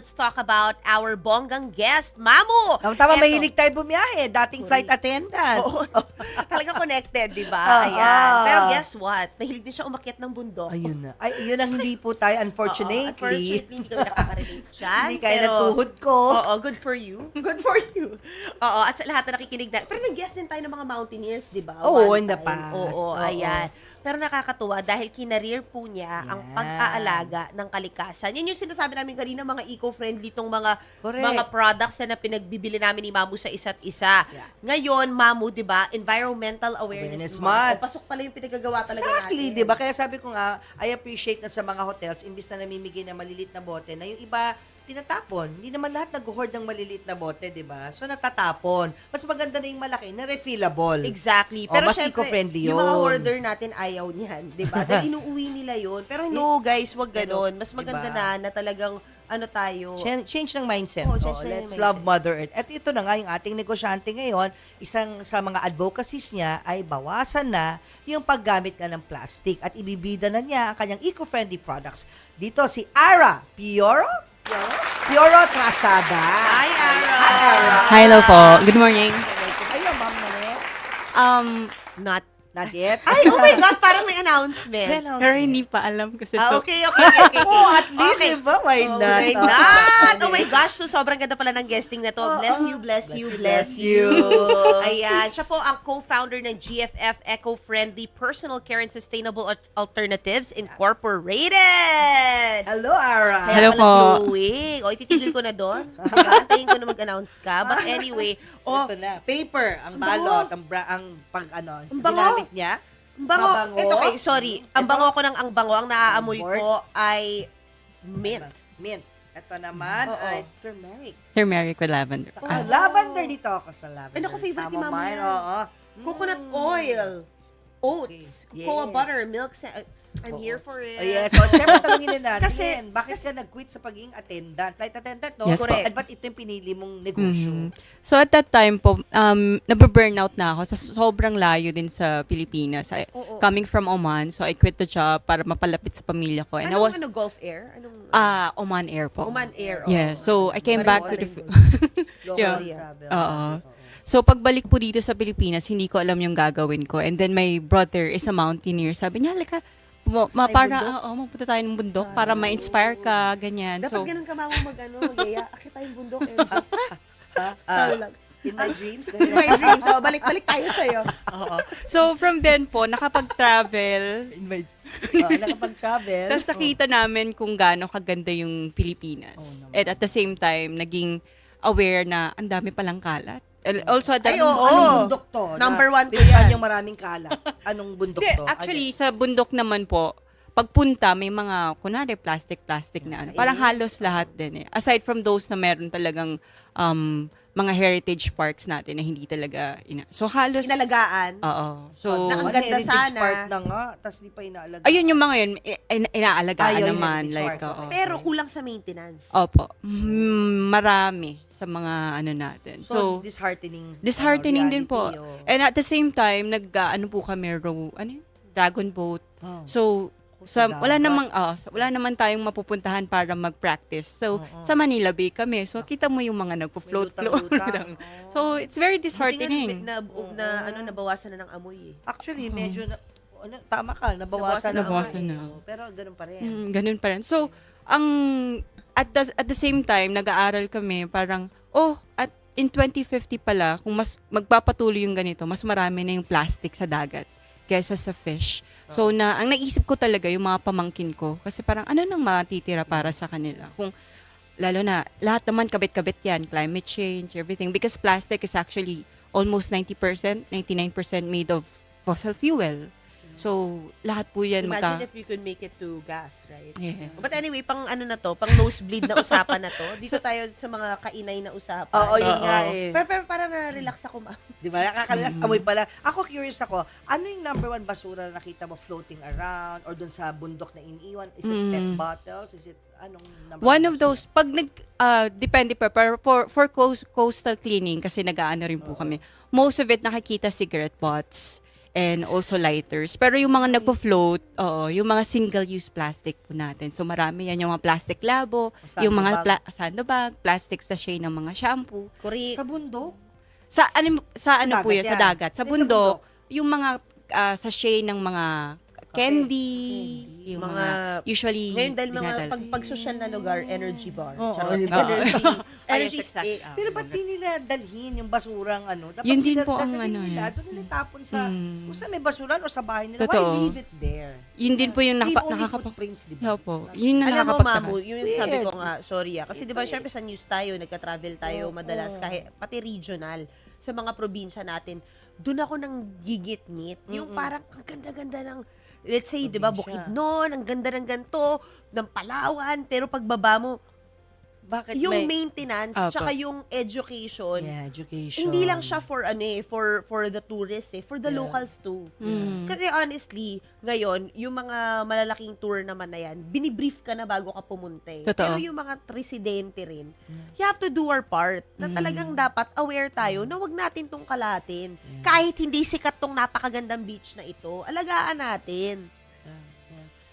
let's talk about our bonggang guest, Mamu. Tama, Eto. mahilig tayo bumiyahe. Dating flight attendant. Oo. Talaga connected, di ba? Oo. Ayan. Pero guess what? Mahilig din siya umakyat ng bundok. Ayun na. Ay, yun ang hindi po tayo, unfortunately. Unfortunately, hindi kami nakaka-relate dyan. Hindi kaya pero, ng tuhod ko. Oo, good for you. Good for you. Oo, at sa lahat na nakikinig na. Pero nag-guest din tayo ng mga mountaineers, di ba? Oo, One in the time. past. Oo, Oo. ayan. Pero nakakatuwa dahil kinareer po niya ang Yan. pag-aalaga ng kalikasan. Yan yung sinasabi namin kanina, mga eco-friendly tong mga Correct. mga products na pinagbibili namin ni Mamu sa isa't isa. Yeah. Ngayon, Mamu, di ba, Environmental Awareness Awareness Month. Month. O, pasok pala yung pinagagawa talaga Exactly, natin. di ba? Kaya sabi ko nga, I appreciate na sa mga hotels, imbis na namimigay ng malilit na bote, na yung iba, tinatapon. Hindi naman lahat nag-hoard ng maliliit na bote, di ba? So, natatapon. Mas maganda na yung malaki na refillable. Exactly. Oh, Pero mas syempre, eco-friendly yung mga yun. hoarder natin ayaw niyan, 'di ba? Dahil inuuwi nila 'yon. Pero no, guys, wag ganoon. Mas maganda Diba? na talang ano tayo. Change ng mindset. Oo, change Oh, na yung let's mindset. love Mother Earth. At ito na nga, yung ating negosyante ngayon, isang sa mga advocacies niya ay bawasan na yung paggamit nga ng plastic at ibibida na niya ang kanyang eco-friendly products. Dito si Ara Pioro Trasada. Hi, Ara. Hi, Ara. Hi, hello po. Good morning. Ayun, ma'am Manet. Not Not yet. Ay, oh my God, parang may announcement. Pero hindi pa alam kasi Okay, okay. Oh, at least, Okay. di ba? Why Oh not? my God! Oh my gosh, so sobrang ganda pala ng guesting na to. Bless you, bless you, bless you. Ayan, siya po ang co-founder ng GFF Eco-Friendly Personal Care and Sustainable Alternatives Incorporated. Hello, Ara. Kaya Hello pala po. glowing. O, ititigil ko na doon. Antayin ko na mag-announce ka. But anyway, So, ito na. Paper, ang balot, ang pang Ang bango. ginamit niya. ang bango. Mabango. Ito, okay, sorry. Ang Ito. bango ko ng ang bango. Ang naaamoy Board. ko ay mint. Mint. Ito naman Oo. ay turmeric. turmeric with lavender. Oh. Lavender dito ako sa lavender. Ay, naku, favorite ni Mama Chamomile, yan. oo. Coconut oil. Oats. Okay. Cocoa Yes. butter. Milk. I'm Oo. here for it. Oh, yes. So, siyempre tanongin na natin, Kasi- bakit ka nag-quit sa pagiging attendant? Flight attendant, no? Yes po. Correct. At ba't ito yung pinili mong negosyo? Mhm. So at that time po, nababurnout na ako sa sobrang layo din sa Pilipinas. Oo. Coming from Oman, so I quit the job para mapalapit sa pamilya ko. And I was, Gulf Air? Anong, Oman Air po. Oman Air. Yeah, so I came Pareho back to the... Long Yeah. haul travel. Oo. So pagbalik po dito sa Pilipinas, hindi ko alam yung gagawin ko. And then my brother is a mountaineer. Sabi niya, halika, para mapunta tayo ng bundok para ma-inspire ka, ganyan. Dapat So, ganun ka Mama mag-yaya. Akit tayong bundok. MJ. Sorry lang. In my dreams. In my dreams. So, balik-balik tayo sa'yo. oo. So from then po, nakapag-travel. In my... nakapag-travel. Tapos nakita namin kung gaano kaganda yung Pilipinas. Oh, naman. And at the same time, naging aware na ang dami palang kalat. Also, at that, Ay, oo. Anong bundok to? Number one ko pinuntahan yan. yung maraming kalat. Anong bundok Hindi, to? actually, sa bundok naman po, pagpunta, may mga, kunwari, plastic na ano. Parang halos lahat din eh. Aside from those na meron talagang mga heritage parks natin na hindi talaga, so halos, Inalagaan. oo. So, Ang Ang ganda heritage sana. park na nga, tapos di pa inaalagaan. ayun yung mga yun, inaalagaan Ayun, naman. heritage Like, parks, oo. okay. Pero kulang sa maintenance. Opo. Marami sa mga ano natin. So, So, disheartening. din po. reality, oh. And at the same time, ano po kami, dragon boat. Oh. So, wala naman tayong mapupuntahan para mag-practice. So, sa Manila Bay kami. So, kita mo yung mga nagpo-float. May lutang-lutang. So, it's very Buti nga disheartening. nabawasan na ng amoy eh. Actually, medyo tama ka, nabawasan Nabawasan na. na. Oh, pero ganun pa rin. Ganun pa rin. So, at the same time, nag-aaral kami, parang, at in 2050 pala, kung mas magpapatuloy yung ganito, mas marami na yung plastic sa dagat kaysa sa fish. So, ang naisip ko talaga yung mga pamangkin ko, kasi parang ano nang matitira para sa kanila? Kung, lalo na, lahat naman kabit-kabit yan, climate change, everything. Because plastic is actually almost 90%, 99% made of fossil fuel. So, lahat po yan Imagine if you could make it to gas, right? Yes. But anyway, pang ano na to, pang nosebleed na usapan na to. Dito tayo sa mga kainay na usapan. Oo, yun Oo. nga eh. Pero parang na-relax ako, ma'am. Di ba? Nakakalalas amoy pala. Ako curious ako, ano yung number one basura na nakita mo floating around or dun sa bundok na iniiwan? Is it PET bottles? Is it anong number One one of those, pag depende pa, pero for coastal cleaning, kasi nag-aano rin po kami, most of it nakikita cigarette butts. and also lighters. Pero yung mga nagpo-float, yung mga single-use plastic po natin. So marami yan, yung mga plastic labo, yung mga sandbag, plastic sachet ng mga shampoo. Kuri, Sa bundok? Sa ano po Dagat yun, sa yan. dagat. Sa Sa bundok, bundok. yung mga sachet ng mga candy, yung mga, mga usually ngayon dahil mga dinadala. pag social na lugar, energy bar. Oo, Charot. diba? Energy Yes, exactly. stick. Pero ba't di nila dalhin yung basurang ano? Dapat Yun din sila po ang dadalhin ano, nila. yun. Doon nila tapon sa, kung saan may basuran o sa bahay nila. Totoo. Why leave it there? Yun din po yung Leave only nakakapag... footprints, di ba? Opo. Yun na Alam mo, nakakapagtaka. Mamu, yun yung sabi Weird. ko nga, sorry kasi di ba, syempre sa news tayo, nagka-travel tayo madalas, kahit pati regional, sa mga probinsya natin, doon ako nang gigit-ngit. Yung parang, ang ganda-ganda ng, let's say, di ba, Probinsya. Bukidnon, ang ganda ng ganto, ng Palawan, pero pagbaba mo, Bakit yung may... maintenance, Opo. tsaka yung education, Yeah, education. hindi lang siya for for the tourists for the Yeah. locals too. Kasi honestly, ngayon, yung mga malalaking tour naman na yan, binibrief ka na bago ka pumunta. Eh. Totoo. Pero yung mga residente rin, you have to do our part. Na talagang dapat aware tayo na wag natin tong kalatin. Kahit hindi sikat tong napakagandang beach na ito, alagaan natin. Yeah.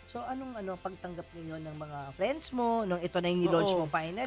So, anong pagtanggap ngayon ng mga friends mo, nung ito na yung nilaunch mo Oo. finally?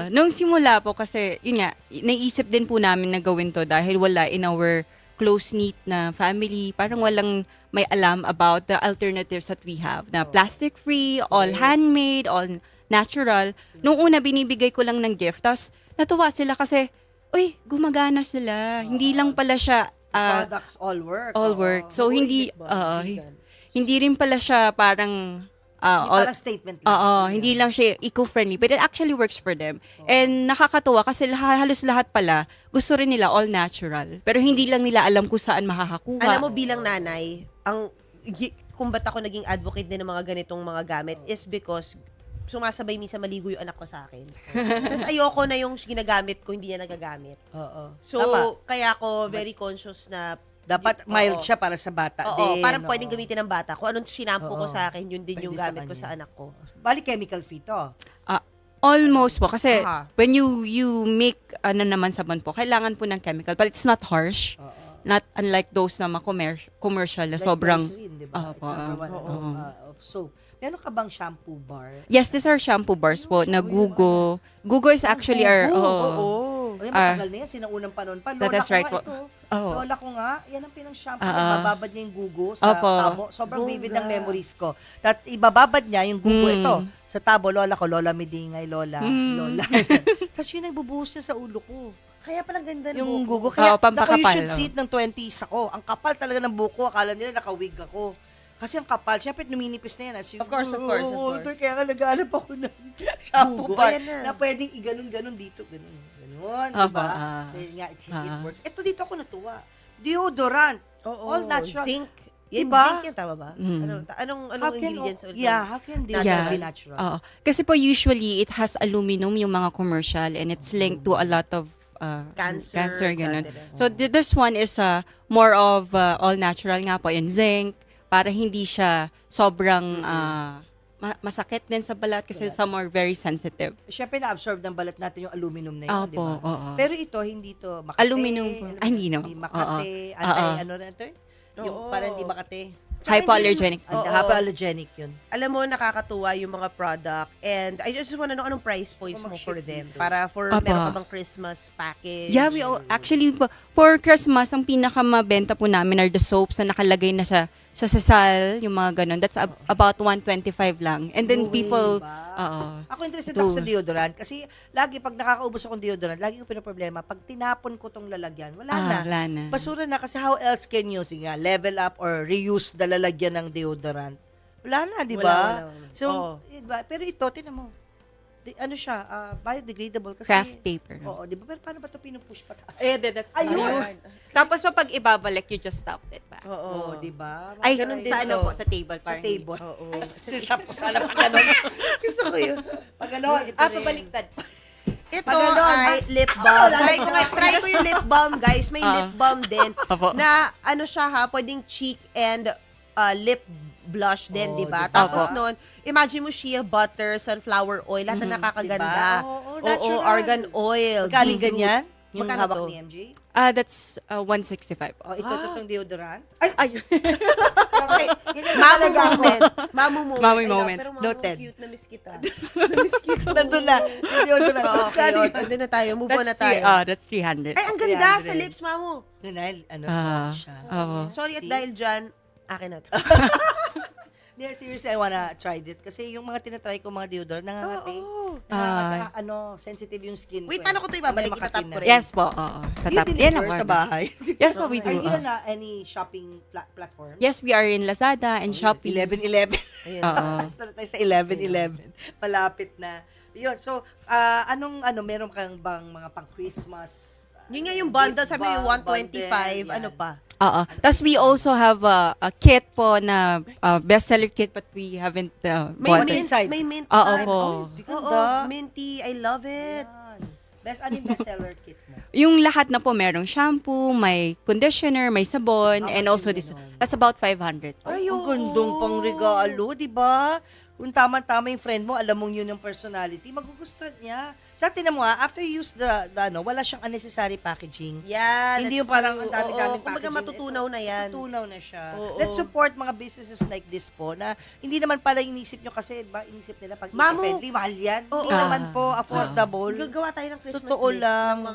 Nung simula po kasi, yun nga, naisip din po namin na gawin to dahil wala in our close-knit na family. Parang walang may alam about the alternatives that we have. Na plastic-free, all handmade, all natural. Nung una, binibigay ko lang ng gift. Tapos, natuwa sila kasi, uy, gumagana sila. Hindi lang pala siya Products all work. all Oo. work. So, hindi, Vegan. hindi rin pala siya parang Hindi parang statement lang. Oo, hindi lang siya eco-friendly, but it actually works for them. And nakakatuwa kasi halos lahat pala gusto rin nila all natural. Pero hindi lang nila alam kung saan makakakuha. Alam mo bilang nanay, kung ba't ako naging advocate din ng mga ganitong mga gamit is because sumasabay minsan maligo yung anak ko sa akin. Tapos ayoko na yung ginagamit ko, hindi niya nagagamit. Oo. So, Tama. kaya ako very conscious na Dapat mild siya para sa bata Oo, din. parang oo. pwedeng gamitin ng bata. Kung anong shampoo ko Oo. sa akin, yun din Pwede yung sa gamit ko kanya. sa anak ko. Bali chemical free to. Almost po. Kasi Aha. when you make naman sabon po, kailangan po ng chemical. But it's not harsh. Not unlike those na mga commercial na Like sobrang... Glycerin, di ba? It's number one of soap. Meron ka bang shampoo bar? Yes, these are shampoo bars po na Gugo. Gugo is actually our... Oo. O yan, matagal na yan. Sinang unang panahon pa. Lola That is ko right nga po. ito. Oo. Lola ko nga, yan ang pinang-shampoo. Oo. Ibababad niya yung gugo sa Opo. tabo. Sobrang vivid ng memories ko. Ibababad niya yung gugo ito sa tabo. Lola ko, Lola Medingay, Lola. Lola. Tapos yun, nagbubuhos niya sa ulo ko. Kaya palang ganda ng Yung buhok gugo. ko. Kaya Oo, pampakapal, you should oo. see it ng 20s ako. Ang kapal talaga ng buko. Akala nila nakawig ako. Kasi ang kapal, syempre numinipis na yan. As you Of course, of course, of grow course. older. Kaya nga nag-aanap ako ng shampoo Gugo, bar ayan na. na pwedeng iganon-ganon dito. Ganon. Ganon, Aba, diba? ah. Kasi nga, it Ah. works. Ito dito ako natuwa. Deodorant. Oo. All natural. Zinc. Yan, Diba? zinc yan, tama ba? Anong ingredients ulit? How can they Natural. be natural? Oo. Kasi po usually it has aluminum yung mga commercial and it's linked to a lot of Cancer, ganun. etc. So this one is more of all natural nga po, yung zinc para hindi siya sobrang masakit din sa balat kasi some are very sensitive. Syempre na-absorb ng balat natin yung aluminum na yun, di Opo, ba? oo. Pero ito, hindi to makate. Aluminum po. ano, Ah, hindi naman. Hindi makate. Ano rin ito? Yung Oo. parang hindi makate. Hypoallergenic. Oo. Hypoallergenic yun. Alam mo, nakakatuwa yung mga product. And I just wanna know anong price points mo for mag-shift them. dito. Para for, Apa. meron ka bang Christmas package? Yeah, we all, actually for Christmas ang pinakamabenta po namin are the soaps na nakalagay na sa sasal, yung mga ganun. That's about 125 lang. And then No way, people ba? oo. Ako interested ako sa deodorant kasi lagi pag nakakaubos akong deodorant, lagi ko pinaproblema, pag tinapon ko tong lalagyan, wala na. Wala na. Basura na kasi how else can you sige, level up or reuse the lalagyan ng deodorant? Wala na, di ba? Wala. So, Oo. diba? Pero ito, tinan mo. Ano siya, biodegradable kasi. Craft paper. Oo, di ba? Pero paano ba ito pinupush pataas? That's Ayun. Tapos pag ibabalik, you just stop it ba? Oo, di ba? Ay, ganun din sa ano to. po, sa table. Sa Parang table. Oo. Tapos sana pag gano'n. Gusto ko yun. Pag gano'n, ito rin. pabaliktad. Ito Pag ganon, ay lip balm. Oh, Try ko yung lip balm, guys. May lip balm din. Apo. Na ano siya ha, pwedeng cheek and lip blush din, Oh, di ba? diba? Tapos Apo. nun, imagine mo shea butter, sunflower oil, lahat na nakakaganda. Diba? Oo, Oo, natural. argan oil. Galing beetroot. ganyan? Yung Magkano hawak to? ni MJ? That's 165. Oh, ito, itong deodorant. Ay, Ay, okay. Ganyan Mamu talaga ako. moment. Mamu moment. Mamu I love, moment. Pero mamu, Noted. cute na miss kita. Nandun na. Yung deodorant. Oo, okay, Sorry. doon na tayo. Move on na tayo. That's 300. Ay, ang ganda 300. sa lips, Mamu. Dahil, Ah, soft siya. oo. Sorry at See? dahil dyan, akin na to. Yeah, seriously, I wanna try this. Kasi yung mga tinatry ko, mga deodorant, nangangati. Oo. Sensitive yung skin Wait, ko. paano ko to ibabalik? Mamaya Itatap makatin ko na. rin. Yes po, oo. You Yan deliver ang sa order. bahay? Yes po, we do. Are you na any shopping platform? Yes, we are in Lazada and Shopee. 11-11. Ayun. Oo. Tara tayo sa 11-11. Malapit na. Yun, so, meron kang bang mga pang-Christmas? Yun nga yung bundle, sabi yung Bundle, 125, yan. ano pa? Oo. Tapos we also have a kit po na bestseller kit but we haven't May bought mint, it. inside. may mint. Oo type. po. Di Oo, ganda. minty. I love it. Yan. Ano yung bestseller kit mo? Yung lahat na po, merong shampoo, may conditioner, may sabon, How and much also yun this. nun? That's about 500. Ay, Ang oo. gandong pang regalo, di ba? Kung tama-tama yung friend mo, alam mong yun yung personality, magugustuhan niya. Sa tinan mo after you use the wala siyang unnecessary packaging. Yeah, Hindi that's yung parang true. ang dami-daming Oo, kumbaga packaging. matutunaw na yan. Matutunaw na siya. Oo. Let's support mga businesses like this po na hindi naman pala inisip nyo kasi, ba, inisip nila pag Mamu. eco-friendly, mahal yan. Oo. Hindi naman po affordable. Gagawa tayo ng Christmas Totoo list lang. ng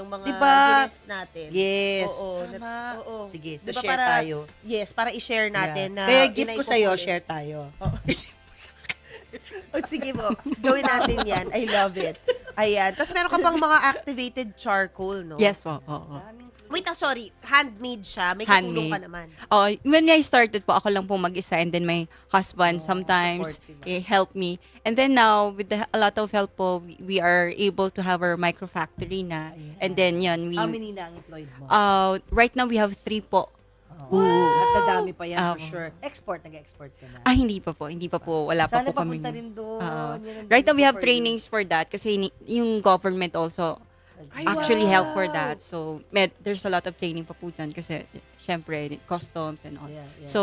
mga Diba? guests natin. Yes. Oo. Tama. Oo. Sige, Diba share tayo. Yes, para i-share natin na Kaya gift inay ko sa'yo, po share tayo. Oh, sige po, gawin natin yan. I love it. Ayan. Tapos meron ka pang mga activated charcoal, no? Yes po, oo. Wait, sorry. Handmade siya. May katulong ka naman. Oh, when I started po, ako lang po mag-isa and then my husband sometimes supportive. helped me. And then now, with a lot of help po, we are able to have our micro factory na. And then yun, How many na ang employed mo? right now we have 3 po. At nadami pa yan for Oo. sure. Export na. Hindi pa po. Wala pa Sana po kami. papunta rin doon. Yan ang Right now we beauty have for you. trainings for that kasi yung government also Ay, actually wow. help for that. So, there's a lot of training pa po dyan kasi syempre, customs and all. Yeah, yeah. So,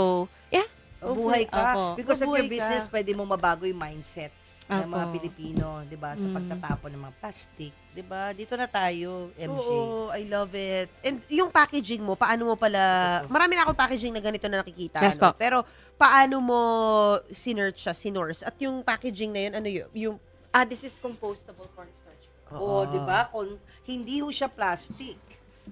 yeah. Mabuhay ka. Opo. Because of your Mabuhay ka. business, pwede mo mabago yung mindset ng mga Opo. Pilipino, 'di ba? Sa pagtatapon ng mga plastic, 'di ba? Dito na tayo, MJ. Oo, I love it. And yung packaging mo, paano mo pala, marami na akong packaging na ganito na nakikita. Yes ano? po. Pero, paano mo sinorse? At yung packaging na yun, ano yun? Yung, This is compostable cornstarch. Oo, 'di ba? Hindi ho siya plastic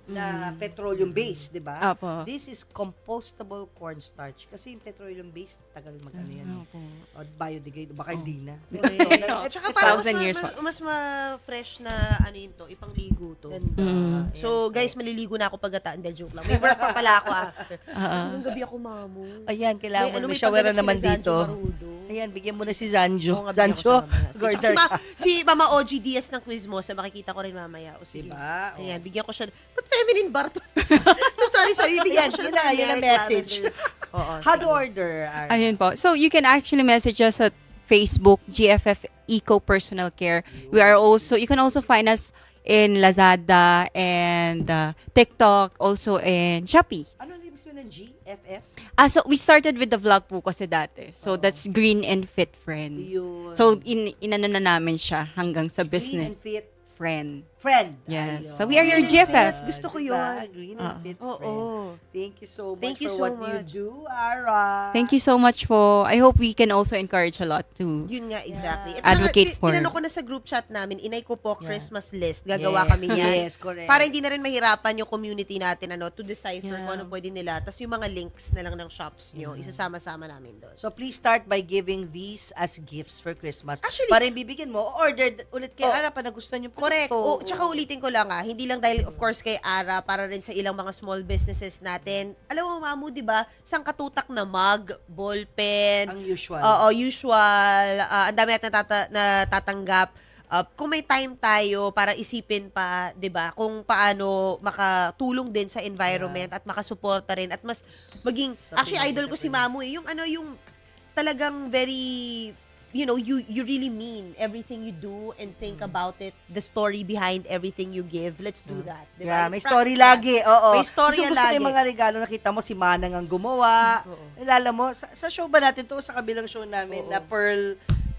na petroleum based, 'di ba? Opo. This is compostable cornstarch kasi yung petroleum based tagal mag-ano yan. Opo. O biodegradable, baka hindi na. at saka parang 1,000 years pa. mas ma-fresh na ano yun to, ipangligo to. Ganda. So, guys, maliligo na ako pagkataan. Dahil joke lang. May work pa pala ako after. Hanggang gabi ako, mamu. Ayan, kailangan mo. May pagganap showeran sila naman Zanjo dito. Marudo. Ayan, bigyan mo na si Zanjo. Oo nga, bigyan ko Zanjo, siya mamaya. Gordon. Si Mama OG Diaz ng Quizmosa, makikita ko rin mamaya. O sige. Diba? Ayan, bigyan ko siya. Ba't feminine bar to? sorry. Bigyan ko siya Yun na, yun ang message. Oo. How to order? Ara? Ayun po. So, you can actually message us at Facebook, GFF Eco Personal Care. You can also find us in Lazada and TikTok, also in Shopee. Ano ang ibig sabihin ng GFF? So we started with the vlog po kasi dati. So that's Green and Fit Friend. Yun. So inano na namin siya hanggang sa Green business and Fit friend. Friend. Yes. Ayun. So we are your Green and GFF. Fit. Gusto ko Diba? yun. Green and Fit Oo. Friend. Thank you so much Thank you for so what much. you do, Ara. Thank you so much po. I hope we can also encourage a lot to Yun nga, exactly. Advocate for- Tinanong ko na sa group chat namin, inay ko po Christmas list. Gagawa Yeah. kami niyan. Yes, correct. Para hindi na rin mahirapan yung community natin to decipher Yeah. kung ano pwede nila. Tapos yung mga links na lang ng shops nyo, isasama-sama namin doon. So please start by giving these as gifts for Christmas. Actually- para yung bibigyan mo, order ulit kay Oh. Ara pa nagustuhan yung Correct. produkto. Tsaka ulitin ko lang hindi lang dahil of course kay Ara, para rin sa ilang mga small businesses natin. Alam mo, Mamu, di ba, isang katutak na mug, ballpen, Ang usual. Oo, usual. Ang dami natin natatanggap. Kung may time tayo para isipin pa, 'di ba, kung paano makatulong din sa environment at makasuporta rin at mas maging actually idol ko si Mamu yung yung talagang very you really mean everything you do and think about it, the story behind everything you give. Let's do that. 'Di ba? Yeah, may It's story practical. lagi. Oo. May story Gusto ko lagi. yung mga regalo nakita mo si Manang ang gumawa. Nalala mo sa show ba natin to sa kabilang show namin na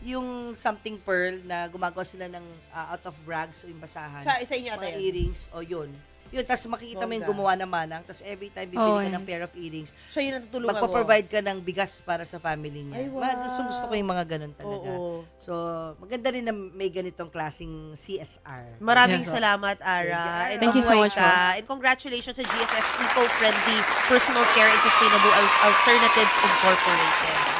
yung something pearl na gumagawa sila ng out of rags o yung basahan. Sa inyo ata mga yan? earrings, o yun. Yun, tapos makikita mo yung Bongga. gumawa ng manang, tapos every time bibili Oh, ka ng yes. pair of earrings, Siya yung natutulungan mo. magpa-provide ka ng bigas para sa family niya. Ay, wow. Gusto ko yung mga ganun talaga. Oo. So, maganda rin na may ganitong klaseng CSR. Maraming Yeah. salamat, Ara. And Thank you so mabuhay much, ka. And congratulations sa GFF Eco-Friendly Personal Care and Sustainable Alternatives Incorporated.